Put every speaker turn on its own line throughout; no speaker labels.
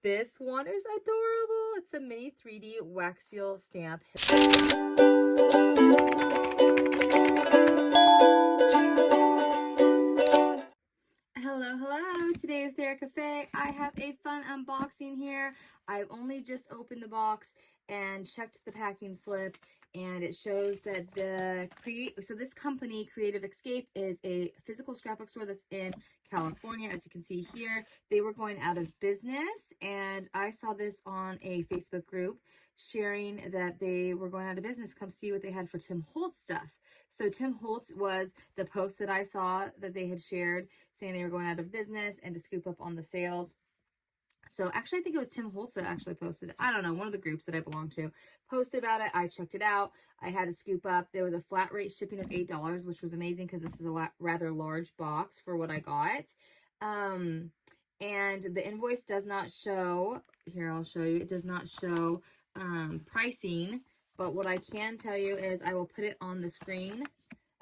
This one is adorable. It's the mini 3D wax seal stamp. Hello. Today with Erica Faye, I have a fun unboxing here. I've only just opened the box and checked the packing slip, and it shows that this company, Creative Escape, is a physical scrapbook store that's in California. As you can see here, they were going out of business, and I saw this on a Facebook group sharing that they were going out of business. Come see what they had for Tim Holtz stuff. So Tim Holtz was the post that I saw that they had shared saying they were going out of business and to scoop up on the sales. So actually, I think it was Tim Holtz that actually posted it. I don't know, one of the groups that I belong to posted about it. I checked it out. I had to scoop up. There was a flat rate shipping of $8, which was amazing because this is a rather large box for what I got. And the invoice does not show, here I'll show you, it does not show pricing, but what I can tell you is I will put it on the screen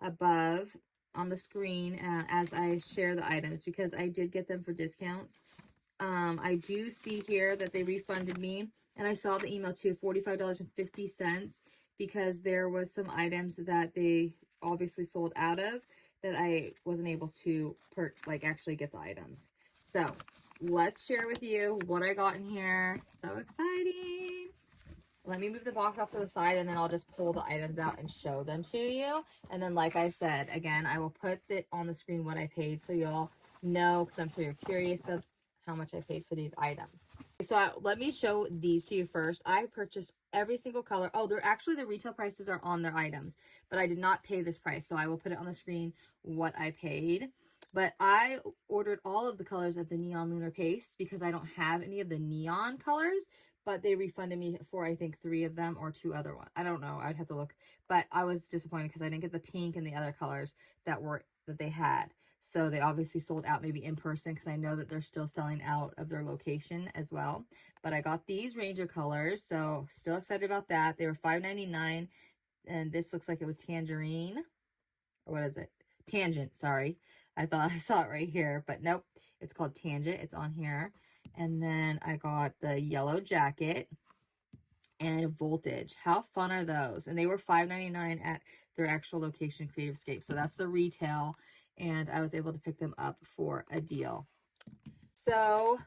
above on the screen as I share the items because I did get them for discounts. I do see here that they refunded me, and I saw the email too, $45.50, because there was some items that they obviously sold out of that I wasn't able to actually get the items. So let's share with you what I got in here. So exciting. Let me move the box off to the side, and then I'll just pull the items out and show them to you. And then, like I said, again, I will put it on the screen what I paid so y'all know, because I'm sure you're curious of how much I paid for these items. So let me show these to you first. I purchased every single color. Oh, they're actually, the retail prices are on their items, but I did not pay this price. So I will put it on the screen what I paid. But I ordered all of the colors of the Neon Lunar Paste because I don't have any of the neon colors, but they refunded me for, I think, 3 of them or 2 other ones. I don't know. I'd have to look. But I was disappointed because I didn't get the pink and the other colors that they had. So they obviously sold out maybe in person because I know that they're still selling out of their location as well. But I got these Ranger colors, so still excited about that. They were $5.99, and this looks like it was tangerine. Or what is it? Tangent, sorry. I thought I saw it right here, but nope. It's called Tangent. It's on here. And then I got the yellow jacket and Voltage. How fun are those? And they were $5.99 at their actual location, Creative Escape. So that's the retail, and I was able to pick them up for a deal. So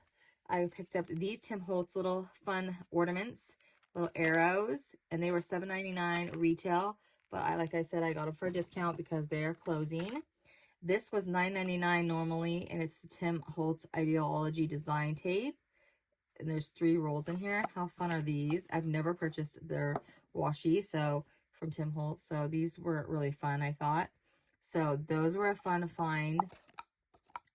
I picked up these Tim Holtz little fun ornaments, little arrows, and they were $7.99 retail. But like I said, I got them for a discount because they're closing. This was $9.99 normally, and it's the Tim Holtz Ideology Design Tape. And there's 3 rolls in here. How fun are these? I've never purchased their washi, so from Tim Holtz. So these were really fun, I thought. So those were a fun find.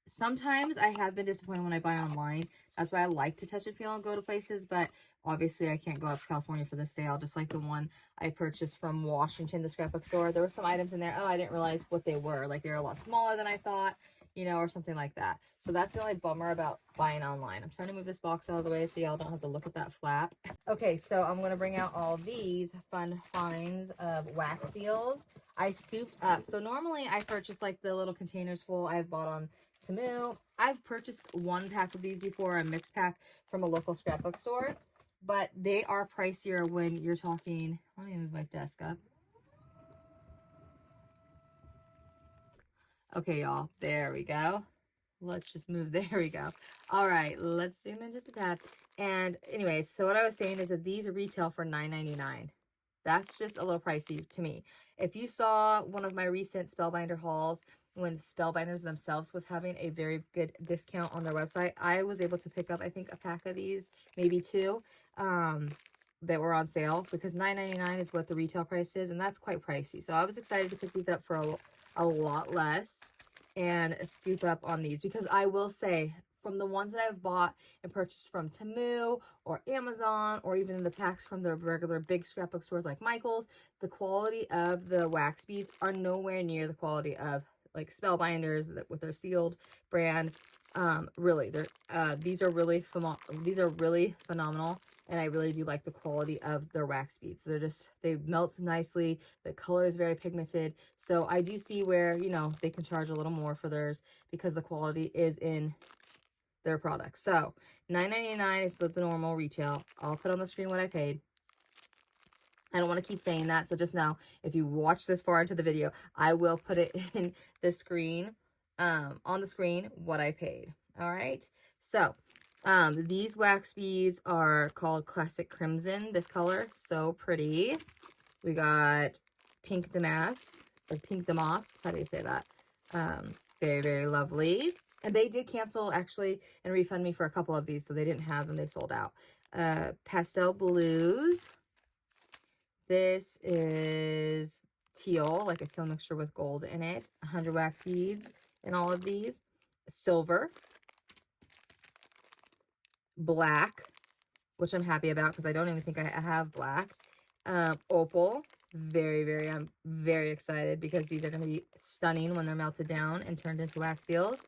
Sometimes I have been disappointed when I buy online. That's why I like to touch and feel and go to places, but obviously I can't go out to California for this sale, just like the one I purchased from Washington, the scrapbook store. There were some items in there. Oh, I didn't realize what they were. Like, they're a lot smaller than I thought, you know, or something like that. So that's the only bummer about buying online. I'm trying to move this box out of the way so y'all don't have to look at that flap. Okay, so I'm going to bring out all these fun finds of wax seals. I scooped up. So normally I purchase like the little containers full I've bought on Temu. I've purchased 1 pack of these before, a mixed pack from a local scrapbook store, but they are pricier when you're talking. Let me move my desk up. Okay, y'all, there we go. Let's just move, there we go. All right, let's zoom in just a tad. And anyways, so what I was saying is that these retail for $9.99. That's just a little pricey to me. If you saw one of my recent Spellbinder hauls, when Spellbinders themselves was having a very good discount on their website, I was able to pick up, I think, a pack of these, maybe 2, that were on sale, because $9.99 is what the retail price is, and that's quite pricey. So I was excited to pick these up for a lot less and scoop up on these, because I will say, from the ones that I've bought and purchased from Temu or Amazon, or even in the packs from the regular big scrapbook stores like Michael's, the quality of the wax beads are nowhere near the quality of like Spellbinders with their sealed brand. Really, these are really phenomenal, and I really do like the quality of their wax beads. They melt nicely. The color is very pigmented, so I do see where, you know, they can charge a little more for theirs because the quality is in their products. So $9.99 is the normal retail. I'll put on the screen what I paid. I don't want to keep saying that, so just know if you watch this far into the video, I will put it in the screen, on the screen, what I paid. All right. So these wax beads are called Classic Crimson. This color, so pretty. We got Pink Damask, or Pink Damask. How do you say that? Very, very lovely. And they did cancel, actually, and refund me for a couple of these, so they didn't have them. They sold out. Pastel Blues. This is teal, like a teal mixture with gold in it. 100 wax beads in all of these. Silver. Black, which I'm happy about because I don't even think I have black. Opal. I'm very excited because these are going to be stunning when they're melted down and turned into wax seals.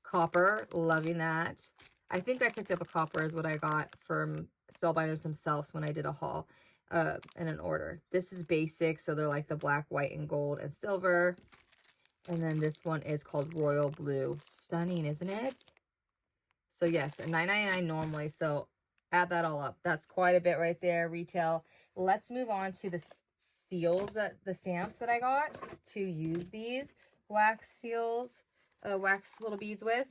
Copper. Loving that. I think I picked up a copper is what I got from Spellbinders themselves when I did a haul. In an order. This is basic, so they're like the black, white, and gold and silver. And then this one is called Royal Blue. Stunning, isn't it? So yes, $9.99 normally. So add that all up. That's quite a bit right there, retail. Let's move on to the seals, the stamps that I got to use these wax seals, wax little beads with.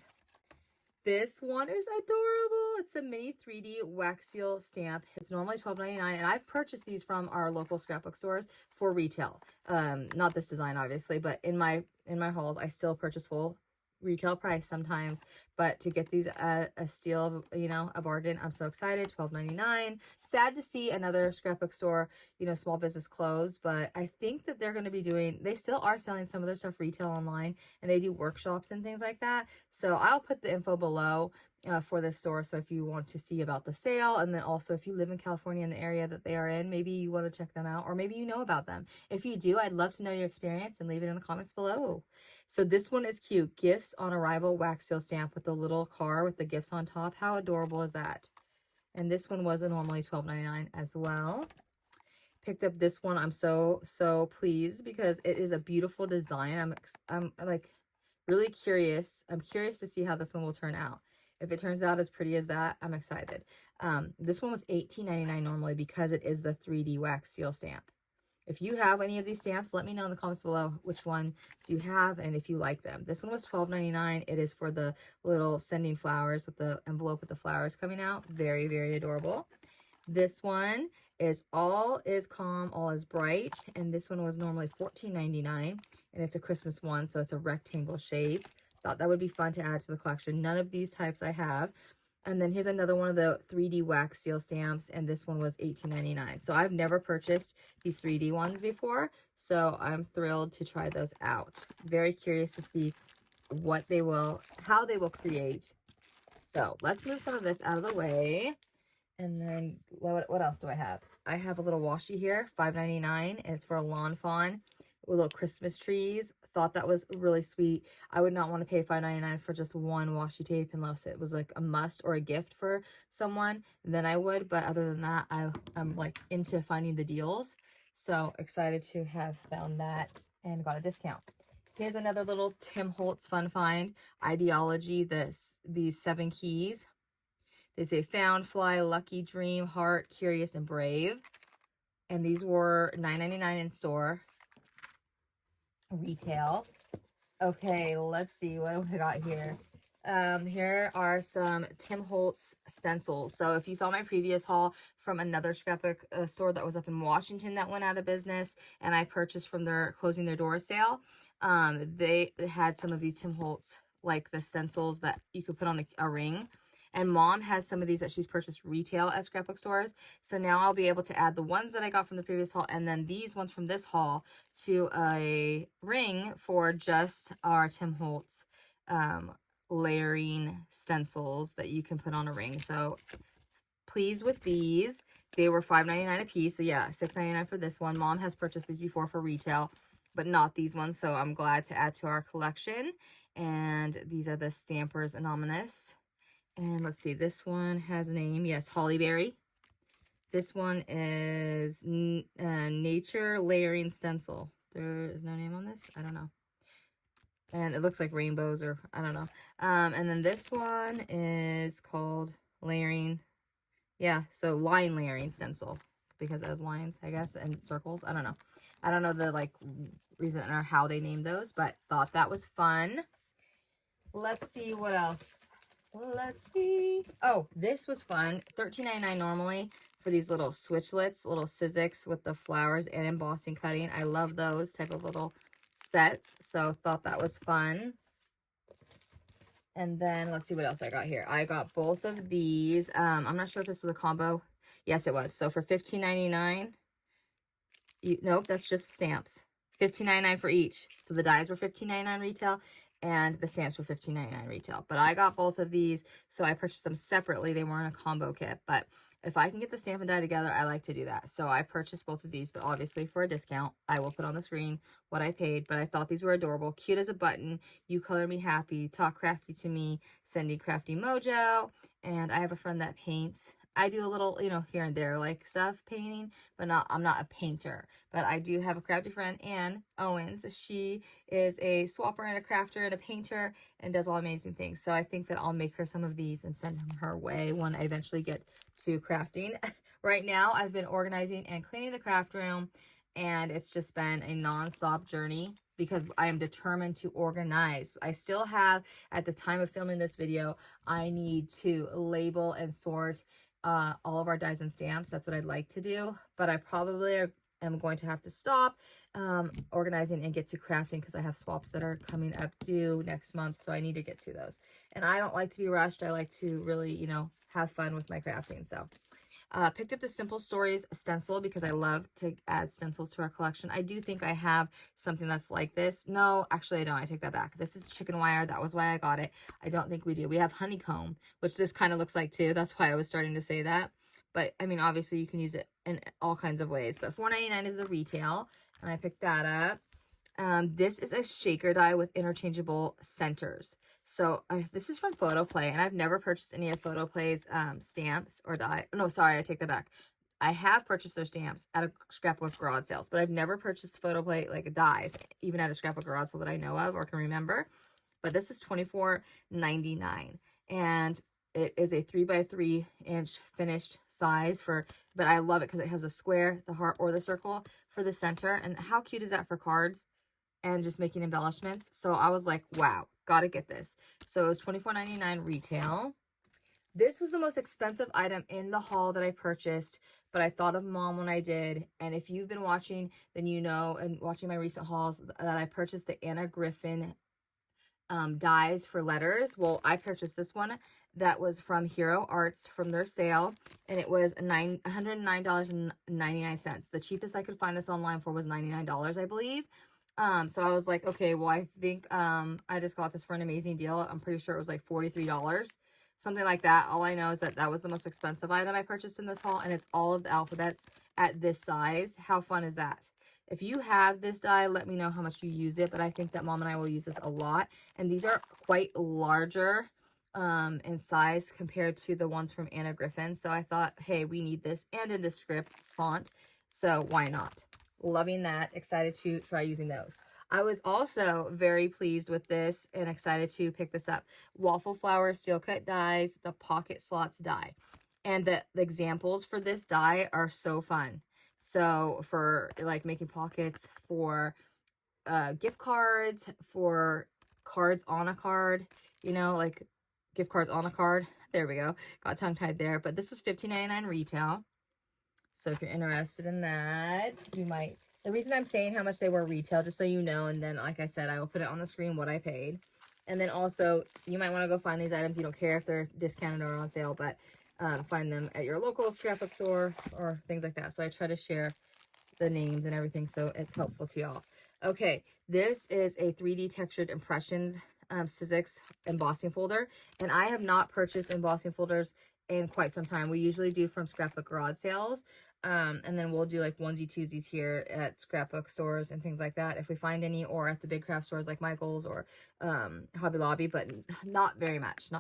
This one is adorable. It's the mini 3D wax seal stamp. It's normally $12.99, and I've purchased these from our local scrapbook stores for retail. Not this design, obviously, but in my hauls, I still purchase full retail price sometimes, but to get these at a steal, a bargain, I'm so excited. $12.99. Sad to see another scrapbook store, small business close, but I think that they're going to be they still are selling some of their stuff retail online, and they do workshops and things like that. So I'll put the info below for this store, so if you want to see about the sale, and then also if you live in California in the area that they are in, maybe you want to check them out, or maybe you know about them. If you do, I'd love to know your experience and leave it in the comments below. So this one is cute. Gifts on Arrival wax seal stamp with the little car with the gifts on top. How adorable is that? And this one was normally $12.99 as well. Picked up this one. I'm so pleased because it is a beautiful design. I'm like really curious. I'm curious to see how this one will turn out. If it turns out as pretty as that, I'm excited. This one was $18.99 normally because it is the 3D wax seal stamp. If you have any of these stamps, let me know in the comments below which one do you have and if you like them. This one was $12.99. It is for the little sending flowers with the envelope with the flowers coming out. Very, very adorable. This one is All is Calm, All is Bright. And this one was normally $14.99. And it's a Christmas one, so it's a rectangle shape. Thought that would be fun to add to the collection. None of these types I have. And then here's another one of the 3D wax seal stamps, and this one was $18.99. So I've never purchased these 3D ones before, so I'm thrilled to try those out. Very curious to see how they will create. So let's move some of this out of the way. And then what else do I have? I have a little washi here, $5.99, and it's for a lawn fawn with little Christmas trees. Thought that was really sweet. I would not want to pay $5.99 for just one washi tape unless it was like a must or a gift for someone. Then I would, but other than that, I'm like into finding the deals. So excited to have found that and got a discount. Here's another little Tim Holtz fun find. Ideology, these 7 keys. They say found, fly, lucky, dream, heart, curious, and brave. And these were $9.99 in store. Retail. Okay, let's see what we got here. Here are some Tim Holtz stencils. So if you saw my previous haul from another scrapbook store that was up in Washington that went out of business, and I purchased from their closing their door sale, they had some of these Tim Holtz, like the stencils that you could put on a ring. And Mom has some of these that she's purchased retail at scrapbook stores. So now I'll be able to add the ones that I got from the previous haul and then these ones from this haul to a ring for just our Tim Holtz layering stencils that you can put on a ring. So pleased with these. They were $5.99 a piece. So yeah, $6.99 for this one. Mom has purchased these before for retail, but not these ones. So I'm glad to add to our collection. And these are the Stampers Anonymous. And let's see, this one has a name. Yes, Hollyberry. This one is Nature Layering Stencil. There is no name on this? I don't know. And it looks like rainbows, or I don't know. And then this one is called layering. Yeah, so line layering stencil, because it has lines, I guess, and circles. I don't know. I don't know the like reason or how they named those, but thought that was fun. Let's see what else. Let's see. Oh, this was fun. $13.99 normally for these little switchlets, little Sizzix with the flowers and embossing cutting. I love those type of little sets, so thought that was fun. And then let's see what else I got here. I got both of these. I'm not sure if this was a combo. Yes, it was. So for $15.99, nope, that's just stamps. $15.99 for each. So the dies were $15.99 retail and the stamps were $15.99 retail. But I got both of these, so I purchased them separately. They weren't a combo kit, but if I can get the stamp and die together, I like to do that. So I purchased both of these, but obviously for a discount. I will put on the screen what I paid, but I thought these were adorable. Cute as a button. You color me happy. Talk crafty to me. Cindy Crafty Mojo. And I have a friend that paints. I do a little, you know, here and there, like stuff painting, but I'm not a painter. But I do have a crafty friend, Ann Owens. She is a swapper and a crafter and a painter and does all amazing things. So I think that I'll make her some of these and send them her way when I eventually get to crafting. Right now, I've been organizing and cleaning the craft room, and it's just been a non-stop journey because I am determined to organize. I still have, at the time of filming this video, I need to label and sort all of our dies and stamps. That's what I'd like to do, but I probably am going to have to stop organizing and get to crafting because I have swaps that are coming up due next month, so I need to get to those. And I don't like to be rushed. I like to really, you know, have fun with my crafting. So picked up the Simple Stories stencil because I love to add stencils to our collection. I do think I have something that's like this. No, actually I don't. I take that back. This is chicken wire. That was why I got it. I don't think we do. We have honeycomb, which this kind of looks like too. That's why I was starting to say that. But I mean, obviously you can use it in all kinds of ways. But $4.99 is the retail, and I picked that up. This is a shaker die with interchangeable centers. So this is from Photo Play, and I've never purchased any of Photo Play's stamps or die. No, sorry, I take that back. I have purchased their stamps at a scrapbook garage sales, but I've never purchased Photo Play like dies, even at a scrapbook garage sale that I know of or can remember. But this is $24.99, and it is a 3x3 inch finished size but I love it because it has a square, the heart, or the circle for the center. And how cute is that for cards and just making embellishments? So I was like, wow, gotta get this. So it was $24.99 retail. This was the most expensive item in the haul that I purchased, but I thought of Mom when I did. And if you've been watching, then you know, and watching my recent hauls, that I purchased the Anna Griffin dies for letters. Well, I purchased this one that was from Hero Arts from their sale, and it was $109.99. The cheapest I could find this online for was $99, I believe. So I was like, okay, well, I think I just got this for an amazing deal. I'm pretty sure it was like $43, something like that. All I know is that that was the most expensive item I purchased in this haul, and it's all of the alphabets at this size. How fun is that? If you have this die, let me know how much you use it, but I think that Mom and I will use this a lot. And these are quite larger in size compared to the ones from Anna Griffin. So I thought, hey, we need this, and in this script font, so why not? Loving that. Excited to try using those. I was also very pleased with this and excited to pick this up. Waffle Flower Steel Cut Dies, the Pocket Slots die. And the examples for this die are so fun. So for like making pockets for gift cards, for cards on a card, you know, like gift cards on a card. There we go. Got tongue-tied there. But this was $15.99 retail. So if you're interested in that, you might. The reason I'm saying how much they were retail, just so you know, and then, like I said, I will put it on the screen what I paid. And then also, you might want to go find these items. You don't care if they're discounted or on sale, but find them at your local scrapbook store or things like that. So I try to share the names and everything so it's helpful to y'all. Okay, this is a 3D textured impressions Sizzix embossing folder, and I have not purchased embossing folders in quite some time. We usually do from scrapbook garage sales, and then we'll do like onesie twosies here at scrapbook stores and things like that if we find any, or at the big craft stores like Michael's or Hobby Lobby, but not very much.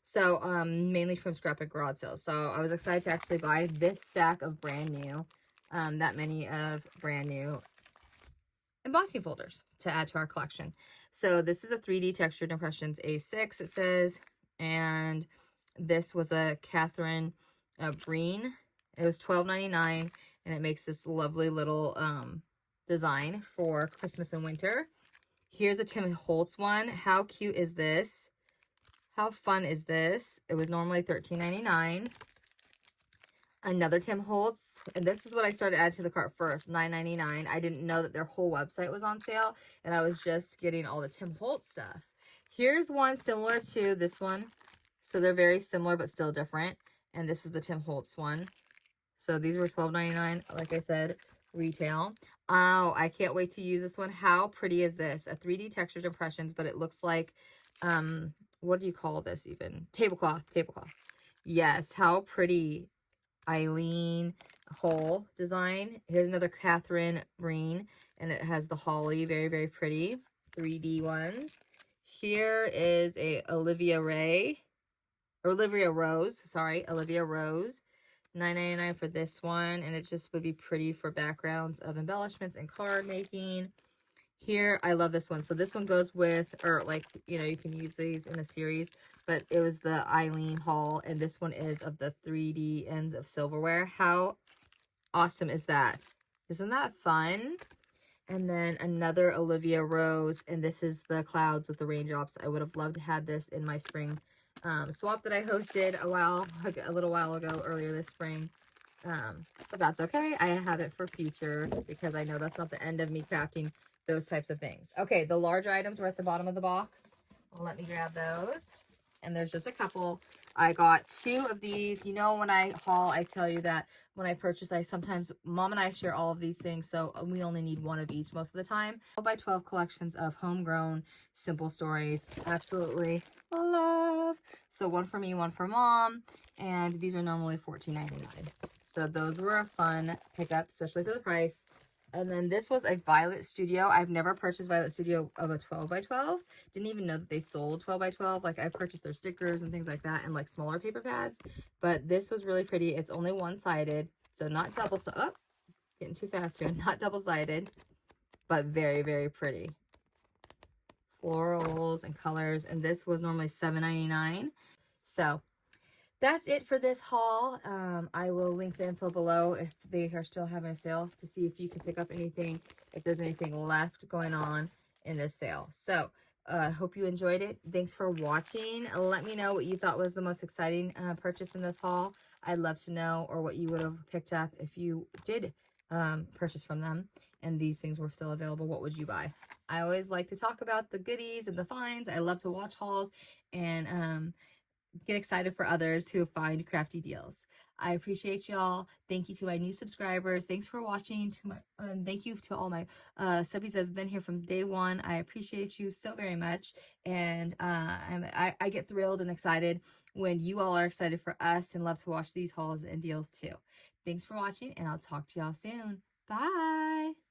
So mainly from scrapbook garage sales. So I was excited to actually buy this stack of brand new, that many of brand new embossing folders to add to our collection. So this is a 3D Textured Impressions A6, it says, and this was a Catherine Breen. It was $12.99, and it makes this lovely little design for Christmas and winter. Here's a Tim Holtz one. How cute is this? How fun is this? It was normally $13.99. Another Tim Holtz, and this is what I started adding to the cart first, $9.99. I didn't know that their whole website was on sale, and I was just getting all the Tim Holtz stuff. Here's one similar to this one. So they're very similar, but still different. And this is the Tim Holtz one. So these were $12.99, like I said, retail. Oh, I can't wait to use this one. How pretty is this? A 3D Textured Impressions, but it looks like, what do you call this even? Tablecloth. Yes, how pretty. Eileen Hole design. Here's another Catherine Breen, and it has the holly. Very, very pretty. 3D ones. Here is a Olivia Rose. $9.99 for this one, and it just would be pretty for backgrounds of embellishments and card making. Here, I love this one. So this one goes with, or like, you know, you can use these in a series, but it was the Eileen haul, and this one is of the 3D ends of silverware. How awesome is that? Isn't that fun? And then another Olivia Rose, and this is the clouds with the raindrops. I would have loved to have this in my spring swap that I hosted a little while ago, earlier this spring. But that's okay. I have it for future because I know that's not the end of me crafting those types of things. Okay, the larger items were at the bottom of the box. Let me grab those. And there's just a couple. I got 2 of these. You know, when I haul, I tell you that when I purchase, sometimes Mom and I share all of these things, so we only need 1 of each most of the time. 12x12 collections of homegrown simple stories. Absolutely love. So 1 for me, 1 for Mom, and these are normally $14.99. So those were a fun pickup, especially for the price. And then this was a Violet Studio. I've never purchased Violet Studio of a 12x12. Didn't even know that they sold 12x12. Like, I purchased their stickers and things like that, and like smaller paper pads. But this was really pretty. It's only one-sided, so not double. Oh, getting too fast here. Not double-sided, but very, very pretty. Florals and colors. And this was normally $7.99. So that's it for this haul. I will link the info below if they are still having a sale to see if you can pick up anything, if there's anything left going on in this sale. So hope you enjoyed it. Thanks for watching. Let me know what you thought was the most exciting purchase in this haul. I'd love to know, or what you would have picked up if you did purchase from them and these things were still available. What would you buy? I always like to talk about the goodies and the finds. I love to watch hauls and get excited for others who find crafty deals. I appreciate y'all. Thank you to my new subscribers. Thanks for watching. Thank you to all my subbies that have been here from day one. I appreciate you so very much. And I get thrilled and excited when you all are excited for us and love to watch these hauls and deals too. Thanks for watching, and I'll talk to y'all soon. Bye.